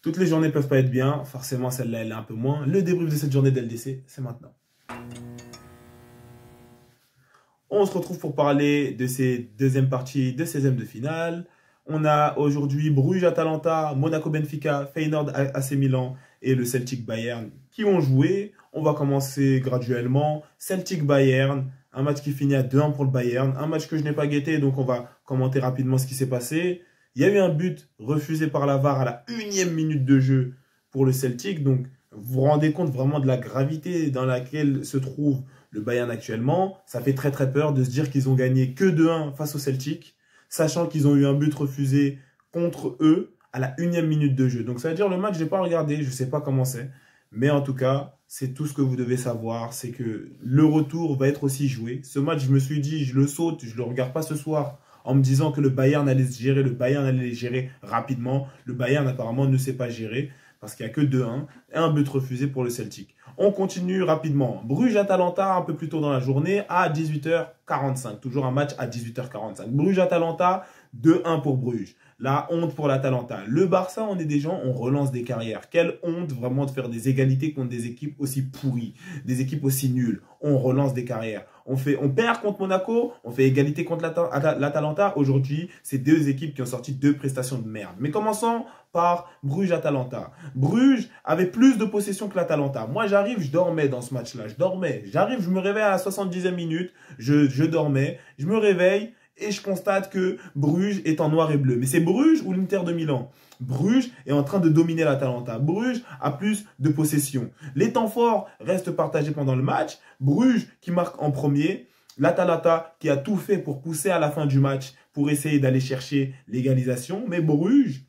Toutes les journées ne peuvent pas être bien, forcément celle-là elle est un peu moins. Le débrief de cette journée d'LDC, c'est maintenant. On se retrouve pour parler de ces deuxièmes parties de 16e de finale. On a aujourd'hui Bruges-Atalanta, Monaco-Benfica, Feyenoord-AC Milan et le Celtic-Bayern qui ont joué. On va commencer graduellement. Celtic-Bayern, un match qui finit à 2-1 pour le Bayern. Un match que je n'ai pas guetté, donc on va commenter rapidement ce qui s'est passé. Il y a eu un but refusé par la VAR à la 1e minute de jeu pour le Celtic. Donc vous vous rendez compte vraiment de la gravité dans laquelle se trouve le Bayern actuellement. Ça fait très très peur de se dire qu'ils ont gagné que 2-1 face au Celtic, sachant qu'ils ont eu un but refusé contre eux à la 1e minute de jeu. Donc ça veut dire le match, je n'ai pas regardé, je ne sais pas comment c'est. Mais en tout cas, c'est tout ce que vous devez savoir, c'est que le retour va être aussi joué. Ce match, je me suis dit, je le saute, je ne le regarde pas ce soir en me disant que le Bayern allait se gérer, le Bayern allait les gérer rapidement. Le Bayern apparemment ne sait pas gérer parce qu'il n'y a que 2-1 et un but refusé pour le Celtic. On continue rapidement. Bruges-Atalanta un peu plus tôt dans la journée à 18h45. Toujours un match à 18h45. Bruges-Atalanta, 2-1 pour Bruges. La honte pour l'Atalanta. Le Barça, on est des gens, on relance des carrières. Quelle honte vraiment de faire des égalités contre des équipes aussi pourries, des équipes aussi nulles. On relance des carrières. On perd contre Monaco, on fait égalité contre l'Atalanta. Aujourd'hui, c'est deux équipes qui ont sorti deux prestations de merde. Mais commençons par Bruges-Atalanta. Bruges avait plus de possession que l'Atalanta. Moi, j'arrive, je dormais dans ce match-là. Je dormais. J'arrive, je me réveille à la 70e minute. Je dormais. Je me réveille. Et je constate que Bruges est en noir et bleu. Mais c'est Bruges ou l'Inter de Milan? Bruges est en train de dominer l'Atalanta. Bruges a plus de possession. Les temps forts restent partagés pendant le match. Bruges qui marque en premier. L'Atalanta qui a tout fait pour pousser à la fin du match pour essayer d'aller chercher l'égalisation. Mais Bruges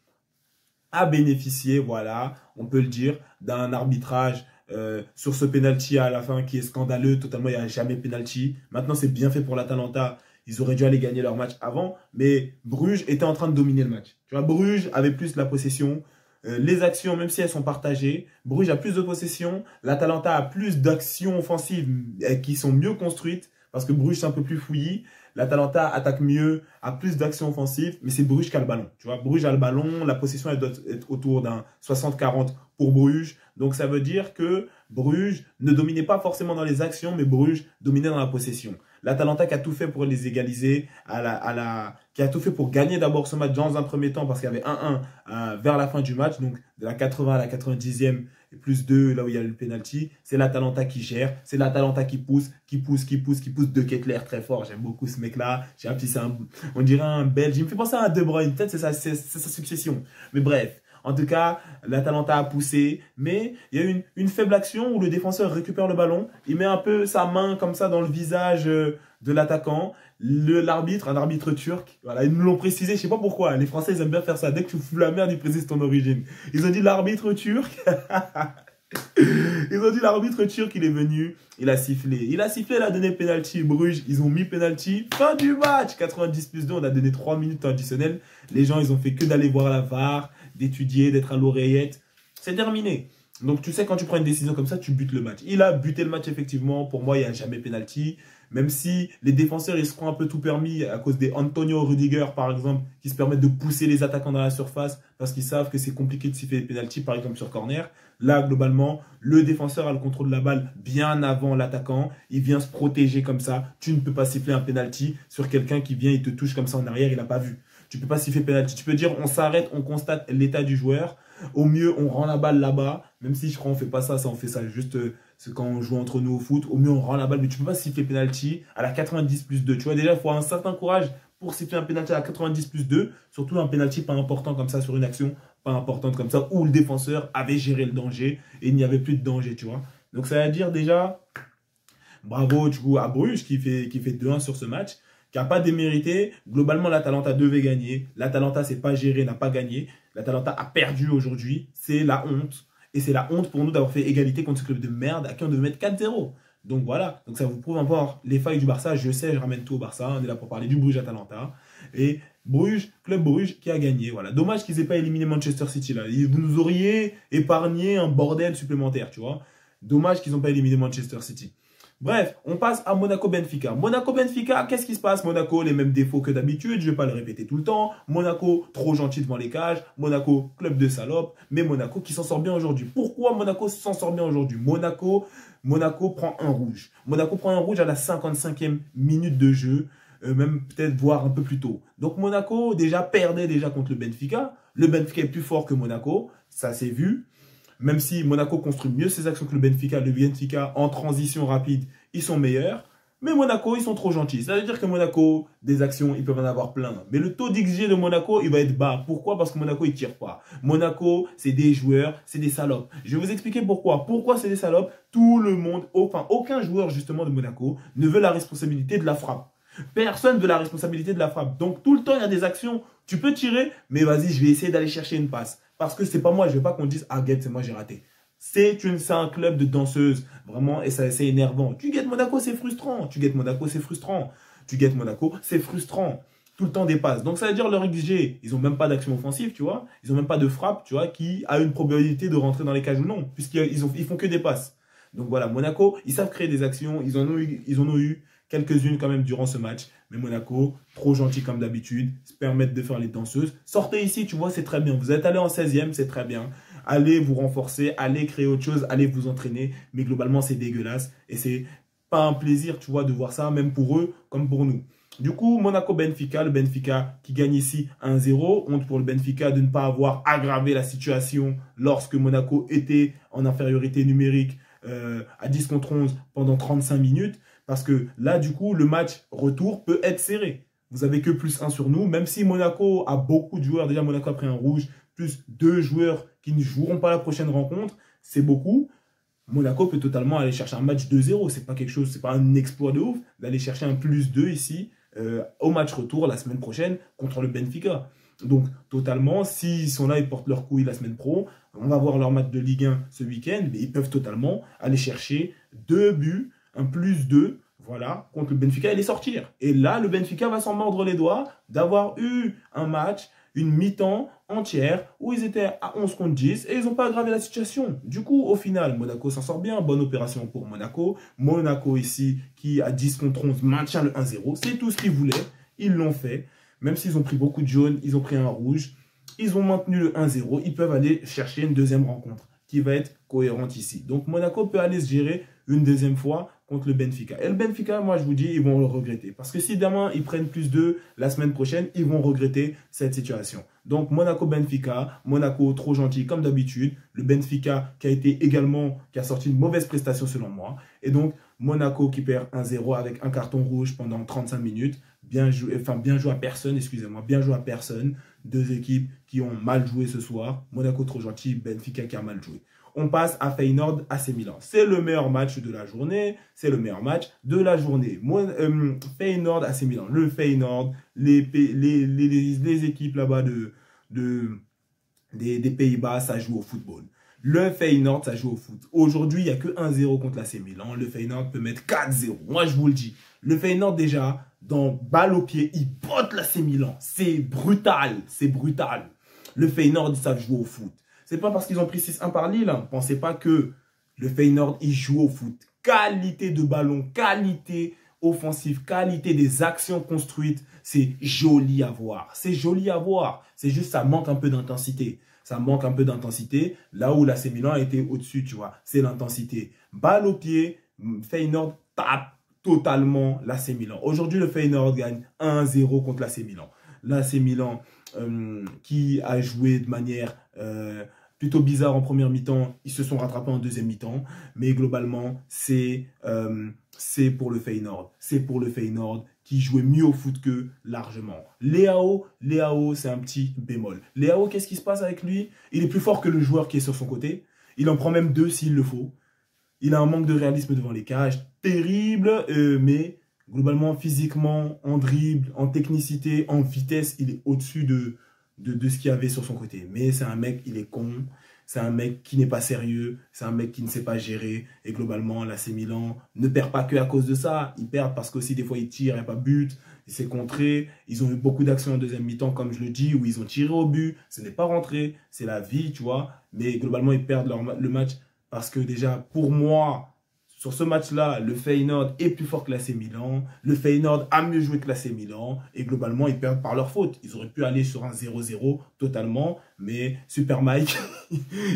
a bénéficié, voilà, on peut le dire, d'un arbitrage sur ce penalty à la fin qui est scandaleux. Totalement, il n'y a jamais penalty. Maintenant, c'est bien fait pour l'Atalanta. Ils auraient dû aller gagner leur match avant, mais Bruges était en train de dominer le match. Tu vois, Bruges avait plus la possession. Les actions, même si elles sont partagées, Bruges a plus de possession. L'Atalanta a plus d'actions offensives qui sont mieux construites parce que Bruges c'est un peu plus fouillis. L'Atalanta attaque mieux, a plus d'actions offensives, mais c'est Bruges qui a le ballon. Tu vois, Bruges a le ballon, la possession elle doit être autour d'un 60-40 pour Bruges. Donc ça veut dire que Bruges ne dominait pas forcément dans les actions, mais Bruges dominait dans la possession. L'Atalanta qui a tout fait pour les égaliser, qui a tout fait pour gagner d'abord ce match dans un premier temps parce qu'il y avait 1-1 vers la fin du match, donc de la 80 à la 90e et plus 2 là où il y a eu le penalty. C'est l'Atalanta qui gère, c'est l'Atalanta qui pousse De Ketelaere très fort. J'aime beaucoup ce mec-là. On dirait un Belge. Il me fait penser à un De Bruyne. Peut-être c'est sa succession. Mais bref. En tout cas, l'Atalanta a poussé, mais il y a eu une faible action où le défenseur récupère le ballon, il met un peu sa main comme ça dans le visage de l'attaquant. L'arbitre, un arbitre turc, voilà, ils nous l'ont précisé, je sais pas pourquoi, les Français ils aiment bien faire ça, dès que tu fous la merde, ils précisent ton origine. Ils ont dit l'arbitre turc, ils ont dit l'arbitre turc, il est venu, il a sifflé, il a donné penalty, Bruges, ils ont mis penalty, fin du match, 90+2, on a donné 3 minutes additionnelles, les gens ils ont fait que d'aller voir la VAR, d'étudier, d'être à l'oreillette. C'est terminé. Donc, tu sais, quand tu prends une décision comme ça, tu butes le match. Il a buté le match, effectivement. Pour moi, il n'y a jamais penalty. Même si les défenseurs, ils se feront un peu tout permis à cause des Antonio Rudiger, par exemple, qui se permettent de pousser les attaquants dans la surface parce qu'ils savent que c'est compliqué de siffler les penalty, par exemple, sur corner. Là, globalement, le défenseur a le contrôle de la balle bien avant l'attaquant. Il vient se protéger comme ça. Tu ne peux pas siffler un penalty sur quelqu'un qui vient, il te touche comme ça en arrière, il n'a pas vu. Tu ne peux pas siffler penalty. Tu peux dire on s'arrête, on constate l'état du joueur. Au mieux, on rend la balle là-bas. Même si je crois qu'on ne fait pas ça, on fait ça juste quand on joue entre nous au foot. Au mieux, on rend la balle, mais tu ne peux pas siffler penalty à la 90+2. Tu vois, déjà, il faut un certain courage pour siffler un penalty à la 90+2. Surtout un penalty pas important comme ça sur une action pas importante comme ça où le défenseur avait géré le danger et il n'y avait plus de danger, tu vois. Donc ça veut dire déjà, bravo du coup à Bruges qui fait 2-1 sur ce match, qui n'a pas démérité. Globalement, l'Atalanta devait gagner. L'Atalanta s'est pas géré, n'a pas gagné. L'Atalanta a perdu aujourd'hui. C'est la honte. Et c'est la honte pour nous d'avoir fait égalité contre ce club de merde à qui on devait mettre 4-0. Donc voilà. Donc ça vous prouve encore les failles du Barça. Je sais, je ramène tout au Barça. On est là pour parler du Bruges-Atalanta. Et Bruges, club Bruges qui a gagné. Voilà. Dommage qu'ils n'aient pas éliminé Manchester City là. Vous nous auriez épargné un bordel supplémentaire, tu vois. Dommage qu'ils n'ont pas éliminé Manchester City. Bref, on passe à Monaco-Benfica. Monaco-Benfica, qu'est-ce qui se passe? Monaco, les mêmes défauts que d'habitude, je ne vais pas le répéter tout le temps. Monaco, trop gentil devant les cages. Monaco, club de salopes. Mais Monaco qui s'en sort bien aujourd'hui. Pourquoi Monaco s'en sort bien aujourd'hui? Monaco prend un rouge. Monaco prend un rouge à la 55e minute de jeu. Même peut-être voire un peu plus tôt. Donc Monaco perdait contre le Benfica. Le Benfica est plus fort que Monaco, ça s'est vu. Même si Monaco construit mieux ses actions que le Benfica en transition rapide, ils sont meilleurs. Mais Monaco, ils sont trop gentils. Ça veut dire que Monaco, des actions, ils peuvent en avoir plein. Mais le taux d'XG de Monaco, il va être bas. Pourquoi? Parce que Monaco, ils ne tirent pas. Monaco, c'est des joueurs, c'est des salopes. Je vais vous expliquer pourquoi. Pourquoi c'est des salopes? Tout le monde, enfin aucun joueur justement de Monaco ne veut la responsabilité de la frappe. Personne ne veut la responsabilité de la frappe. Donc tout le temps, il y a des actions. Tu peux tirer, mais vas-y, je vais essayer d'aller chercher une passe. Parce que c'est pas moi, je ne veux pas qu'on dise « Ah, Guette, c'est moi, j'ai raté ». C'est un club de danseuses, vraiment, et c'est énervant. Tu guettes Monaco, c'est frustrant. Tu guettes Monaco, c'est frustrant. Tu guettes Monaco, c'est frustrant. Tout le temps des passes. Donc ça veut dire leur XG, ils n'ont même pas d'action offensive, tu vois. Ils n'ont même pas de frappe, tu vois, qui a une probabilité de rentrer dans les cages ou non, puisqu'ils font que des passes. Donc voilà, Monaco, ils savent créer des actions, ils en ont eu quelques-unes quand même durant ce match. Mais Monaco, trop gentil comme d'habitude, se permettent de faire les danseuses. Sortez ici, tu vois, c'est très bien. Vous êtes allé en 16e, c'est très bien. Allez vous renforcer, allez créer autre chose, allez vous entraîner. Mais globalement, c'est dégueulasse. Et c'est pas un plaisir, tu vois, de voir ça, même pour eux comme pour nous. Du coup, Monaco-Benfica, le Benfica qui gagne ici 1-0. Honte pour le Benfica de ne pas avoir aggravé la situation lorsque Monaco était en infériorité numérique à 10 contre 11 pendant 35 minutes. Parce que là, du coup, le match retour peut être serré. Vous avez que +1 sur nous, même si Monaco a beaucoup de joueurs. Déjà, Monaco a pris un rouge, plus 2 joueurs qui ne joueront pas la prochaine rencontre. C'est beaucoup. Monaco peut totalement aller chercher un match 2-0. C'est pas quelque chose, c'est pas un exploit de ouf d'aller chercher un +2 ici au match retour la semaine prochaine contre le Benfica. Donc, totalement, s'ils sont là, ils portent leur couille la semaine pro. On va voir leur match de Ligue 1 ce week-end. Mais ils peuvent totalement aller chercher 2 buts, un +2, voilà, contre le Benfica et les sortir. Et là, le Benfica va s'en mordre les doigts d'avoir eu un match, une mi-temps entière où ils étaient à 11 contre 10 et ils n'ont pas aggravé la situation. Du coup, au final, Monaco s'en sort bien. Bonne opération pour Monaco. Monaco ici, qui à 10 contre 11 maintient le 1-0. C'est tout ce qu'ils voulaient. Ils l'ont fait. Même s'ils ont pris beaucoup de jaunes, ils ont pris un rouge. Ils ont maintenu le 1-0. Ils peuvent aller chercher une deuxième rencontre qui va être cohérente ici. Donc, Monaco peut aller se gérer une deuxième fois contre le Benfica. Et le Benfica, moi, je vous dis, ils vont le regretter. Parce que si demain, ils prennent +2 la semaine prochaine, ils vont regretter cette situation. Donc, Monaco-Benfica, Monaco trop gentil comme d'habitude. Le Benfica qui a sorti une mauvaise prestation selon moi. Et donc, Monaco qui perd 1-0 avec un carton rouge pendant 35 minutes. Bien joué à personne, excusez-moi, bien joué à personne. Deux équipes qui ont mal joué ce soir. Monaco trop gentil, Benfica qui a mal joué. On passe à Feyenoord AC Milan. C'est le meilleur match de la journée. Feyenoord AC Milan. Le Feyenoord, les équipes là-bas des Pays-Bas, ça joue au football. Le Feyenoord, ça joue au foot. Aujourd'hui, il n'y a que 1-0 contre l'AC Milan. Le Feyenoord peut mettre 4-0. Moi, je vous le dis. Le Feyenoord, déjà, dans balle au pied, il botte l'AC Milan. C'est brutal. C'est brutal. Le Feyenoord, ils savent jouer au foot. C'est pas parce qu'ils ont pris 6-1 par Lille. Hein. Pensez pas que le Feyenoord, il joue au foot. Qualité de ballon, qualité offensive, qualité des actions construites. C'est joli à voir. C'est joli à voir. C'est juste, ça manque un peu d'intensité. Ça manque un peu d'intensité. Là où l'AC Milan a été au-dessus, tu vois. C'est l'intensité. Balle au pied, Feyenoord tape totalement l'AC Milan. Aujourd'hui, le Feyenoord gagne 1-0 contre l'AC Milan. L'AC Milan qui a joué de manière plutôt bizarre en première mi-temps, ils se sont rattrapés en deuxième mi-temps, mais globalement, c'est pour le Feyenoord. C'est pour le Feyenoord qui jouait mieux au foot que largement. Leao, c'est un petit bémol. Leao, qu'est-ce qui se passe avec lui? Il est plus fort que le joueur qui est sur son côté. Il en prend même 2 s'il le faut. Il a un manque de réalisme devant les cages. Terrible, mais globalement, physiquement, en dribble, en technicité, en vitesse, il est au-dessus de ce qu'il y avait sur son côté. Mais c'est un mec, il est con. C'est un mec qui n'est pas sérieux. C'est un mec qui ne sait pas gérer. Et globalement, l'AC Milan ne perd pas que à cause de ça. Ils perdent parce qu'aussi, des fois, ils tirent, il n'y a pas de but. Il s'est contré. Ils ont eu beaucoup d'actions en deuxième mi-temps, comme je le dis, où ils ont tiré au but. Ce n'est pas rentré. C'est la vie, tu vois. Mais globalement, ils perdent le match parce que déjà, pour moi, Sur ce match-là, le Feyenoord est plus fort que l'AC Milan. Le Feyenoord a mieux joué que l'AC Milan. Et globalement, ils perdent par leur faute. Ils auraient pu aller sur un 0-0 totalement. Mais Super Mike,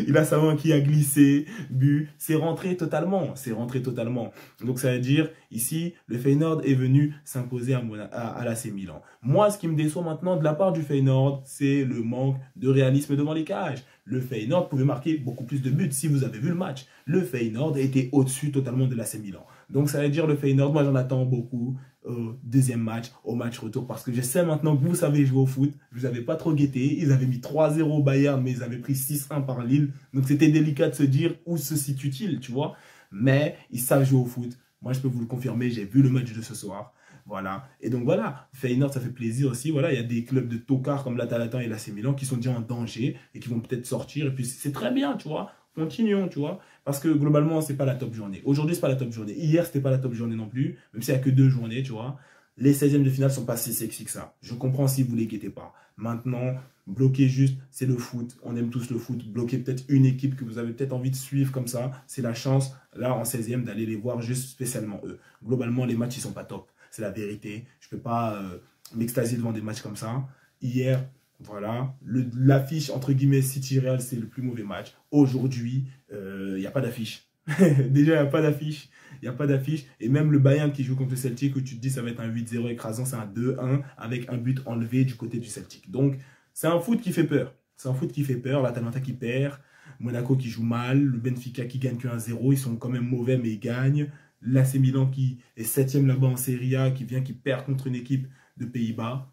il a sa main qui a glissé, but. C'est rentré totalement. C'est rentré totalement. Donc ça veut dire, ici, le Feyenoord est venu s'imposer à l'AC Milan. Moi, ce qui me déçoit maintenant de la part du Feyenoord, c'est le manque de réalisme devant les cages. Le Feyenoord pouvait marquer beaucoup plus de buts si vous avez vu le match. Le Feyenoord était au-dessus totalement de l'AC Milan. Donc ça veut dire le Feyenoord, moi j'en attends beaucoup au deuxième match, au match retour. Parce que je sais maintenant que vous savez jouer au foot. Vous n'avez pas trop guetté. Ils avaient mis 3-0 au Bayern, mais ils avaient pris 6-1 par Lille. Donc c'était délicat de se dire où se situe-t-il, tu vois. Mais ils savent jouer au foot. Moi je peux vous le confirmer, j'ai vu le match de ce soir. Voilà. Et donc voilà, Feyenoord, ça fait plaisir aussi. Voilà, il y a des clubs de tocards comme l'Atalanta et l'AC Milan qui sont déjà en danger et qui vont peut-être sortir. Et puis c'est très bien, tu vois. Continuons, tu vois. Parce que globalement, c'est pas la top journée. Aujourd'hui, c'est pas la top journée. Hier, c'était pas la top journée non plus. Même s'il n'y a que 2 journées, tu vois. Les 16e de finale sont pas si sexy que ça. Je comprends si vous les guettez pas. Maintenant, bloquez juste, c'est le foot. On aime tous le foot. Bloquez peut-être une équipe que vous avez peut-être envie de suivre comme ça. C'est la chance, là, en 16e, d'aller les voir juste spécialement eux. Globalement, les matchs, ils sont pas top. C'est la vérité. Je ne peux pas m'extasier devant des matchs comme ça. Hier, voilà, l'affiche, entre guillemets, City Real, c'est le plus mauvais match. Aujourd'hui, il n'y a pas d'affiche. Déjà, il n'y a pas d'affiche. Il n'y a pas d'affiche. Et même le Bayern qui joue contre le Celtic, où tu te dis ça va être un 8-0 écrasant, c'est un 2-1 avec un but enlevé du côté du Celtic. Donc, c'est un foot qui fait peur. C'est un foot qui fait peur. L'Atalanta qui perd. Monaco qui joue mal. Le Benfica qui gagne que 1-0. Ils sont quand même mauvais, mais ils gagnent. L'AC Milan qui est 7e là-bas en Serie A, qui perd contre une équipe de Pays-Bas.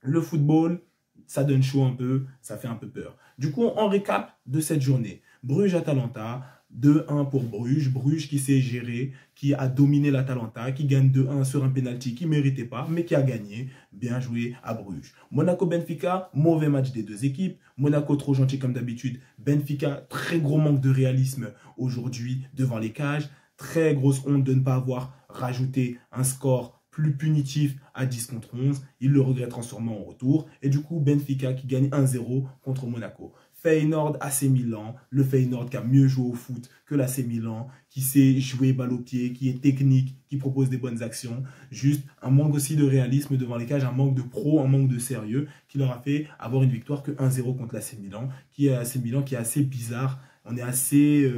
Le football, ça donne chaud un peu, ça fait un peu peur. Du coup, en récap de cette journée, Bruges-Atalanta, 2-1 pour Bruges. Bruges qui s'est géré, qui a dominé l'Atalanta, qui gagne 2-1 sur un penalty qui ne méritait pas, mais qui a gagné. Bien joué à Bruges. Monaco-Benfica, mauvais match des deux équipes. Monaco trop gentil comme d'habitude. Benfica, très gros manque de réalisme aujourd'hui devant les cages. Très grosse honte de ne pas avoir rajouté un score plus punitif à 10 contre 11. Il le regretteront sûrement en retour. Et du coup, Benfica qui gagne 1-0 contre Monaco. Feyenoord, AC Milan. Le Feyenoord qui a mieux joué au foot que l'AC Milan, qui sait jouer balle au pied, qui est technique, qui propose des bonnes actions. Juste un manque aussi de réalisme devant les cages, un manque de pro, un manque de sérieux qui leur a fait avoir une victoire que 1-0 contre l'AC Milan, qui est assez bizarre. On est assez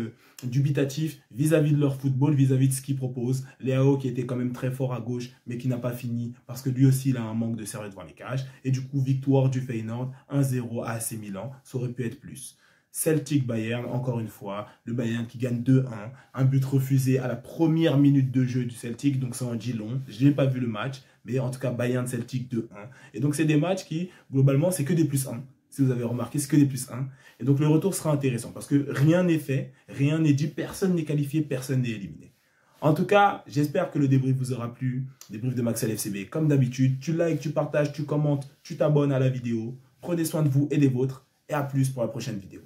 dubitatif vis-à-vis de leur football, vis-à-vis de ce qu'ils proposent. Léao qui était quand même très fort à gauche, mais qui n'a pas fini parce que lui aussi, il a un manque de sérieux devant les cages. Et du coup, victoire du Feyenoord, 1-0 à AC Milan. Ça aurait pu être plus. Celtic-Bayern, encore une fois, le Bayern qui gagne 2-1. Un but refusé à la première minute de jeu du Celtic, donc ça en dit long. Je n'ai pas vu le match, mais en tout cas, Bayern-Celtic 2-1. Et donc, c'est des matchs qui, globalement, c'est que des plus 1. Si vous avez remarqué, c'est que des plus 1. Et donc, le retour sera intéressant parce que rien n'est fait, rien n'est dit, personne n'est qualifié, personne n'est éliminé. En tout cas, j'espère que le débrief vous aura plu. Débrief de Maxel FCB. Comme d'habitude, tu likes, tu partages, tu commentes, tu t'abonnes à la vidéo. Prenez soin de vous et des vôtres. Et à plus pour la prochaine vidéo.